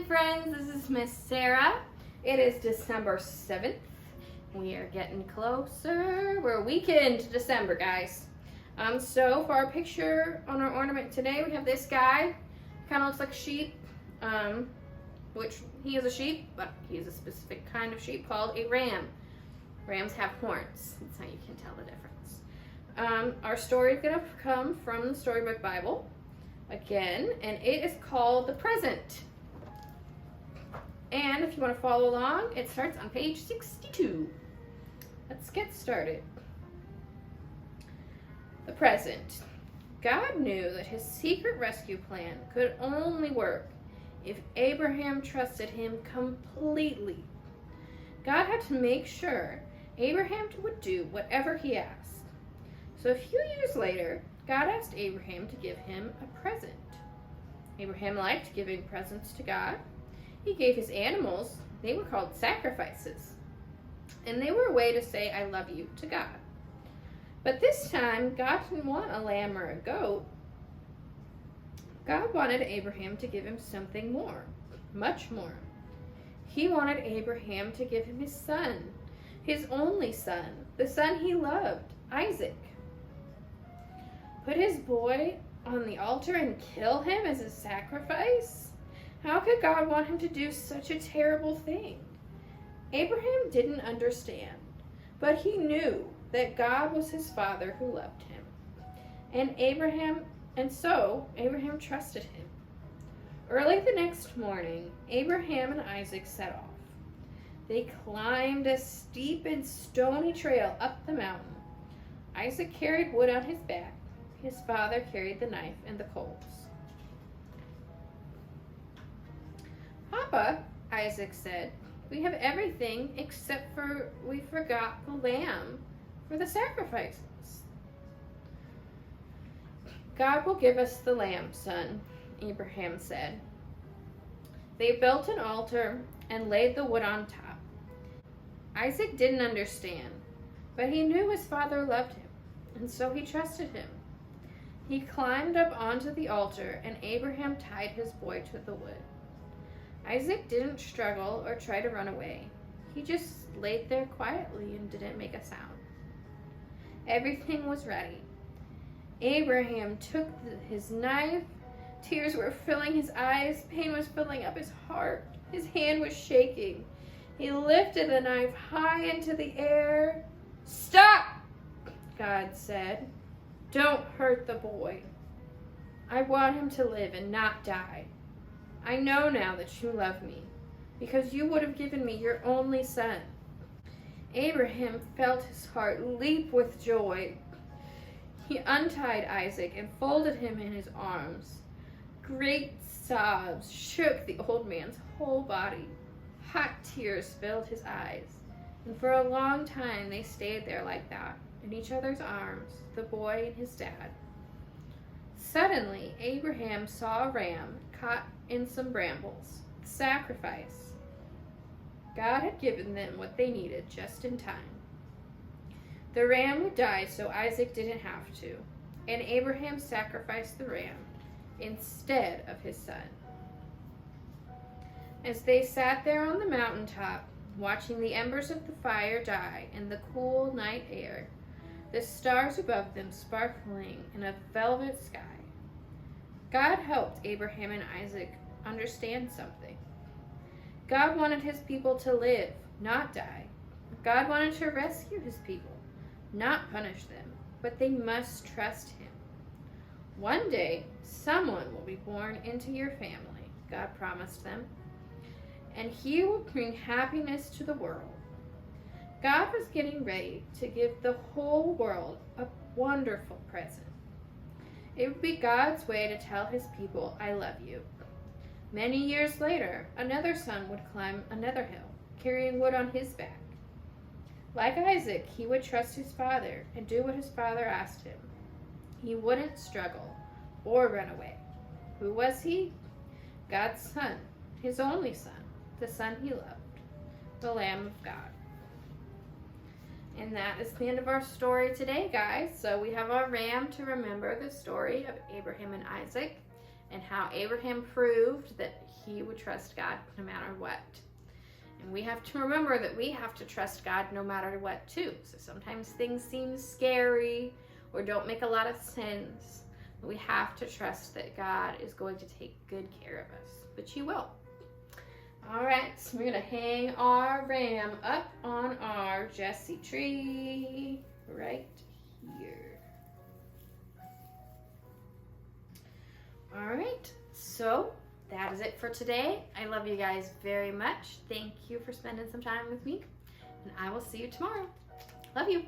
morning, friends. This is Miss Sarah. It is December 7th. We are getting closer. We're a week into December, guys. So for our picture on our ornament today, we have this guy. Kind of looks like a sheep, which he is a sheep, but he is a specific kind of sheep called a ram. Rams have horns. That's how you can tell the difference. Our story is going to come from the Storybook Bible again, and it is called The Present. And if you want to follow along, it starts on page 62. Let's get started. The Present. God knew that his secret rescue plan could only work if Abraham trusted him completely. God had to make sure Abraham would do whatever he asked. So a few years later, God asked Abraham to give him a present. Abraham liked giving presents to God. He gave his animals, they were called sacrifices, and they were a way to say, "I love you" to God. But this time, God didn't want a lamb or a goat. God wanted Abraham to give him something more, much more. He wanted Abraham to give him his son, his only son, the son he loved, Isaac. Put his boy on the altar and kill him as a sacrifice? How could God want him to do such a terrible thing? Abraham didn't understand, but he knew that God was his father who loved him. And so Abraham trusted him. Early the next morning, Abraham and Isaac set off. They climbed a steep and stony trail up the mountain. Isaac carried wood on his back. His father carried the knife and the coals. "Papa," Isaac said, "we have everything except for we forgot the lamb for the sacrifices." "God will give us the lamb, son," Abraham said. They built an altar and laid the wood on top. Isaac didn't understand, but he knew his father loved him, and so he trusted him. He climbed up onto the altar, and Abraham tied his boy to the wood. Isaac didn't struggle or try to run away. He just laid there quietly and didn't make a sound. Everything was ready. Abraham took his knife. Tears were filling his eyes. Pain was filling up his heart. His hand was shaking. He lifted the knife high into the air. "Stop!" God said. "Don't hurt the boy. I want him to live and not die. I know now that you love me, because you would have given me your only son." Abraham felt his heart leap with joy. He untied Isaac and folded him in his arms. Great sobs shook the old man's whole body. Hot tears filled his eyes, and for a long time they stayed there like that, in each other's arms, the boy and his dad. Suddenly, Abraham saw a ram caught in some brambles. Sacrifice. God had given them what they needed just in time. The ram would die so Isaac didn't have to, and Abraham sacrificed the ram instead of his son. As they sat there on the mountaintop, watching the embers of the fire die in the cool night air, the stars above them sparkling in a velvet sky, God helped Abraham and Isaac understand something. God wanted his people to live, not die. God wanted to rescue his people, not punish them, but they must trust him. One day, someone will be born into your family, God promised them, and he will bring happiness to the world. God was getting ready to give the whole world a wonderful present. It would be God's way to tell his people, "I love you." Many years later, another son would climb another hill, carrying wood on his back. Like Isaac, he would trust his father and do what his father asked him. He wouldn't struggle or run away. Who was he? God's son, his only son, the son he loved, the Lamb of God. And that is the end of our story today, guys. So we have our ram to remember the story of Abraham and Isaac. and how Abraham proved that he would trust God no matter what. And we have to remember that we have to trust God no matter what too. So sometimes things seem scary or don't make a lot of sense. We have to trust that God is going to take good care of us, which He will. All right, so we're gonna hang our ram up on our Jesse tree right here. All right, so that is it for today. I love you guys very much. Thank you for spending some time with me, and I will see you tomorrow. Love you.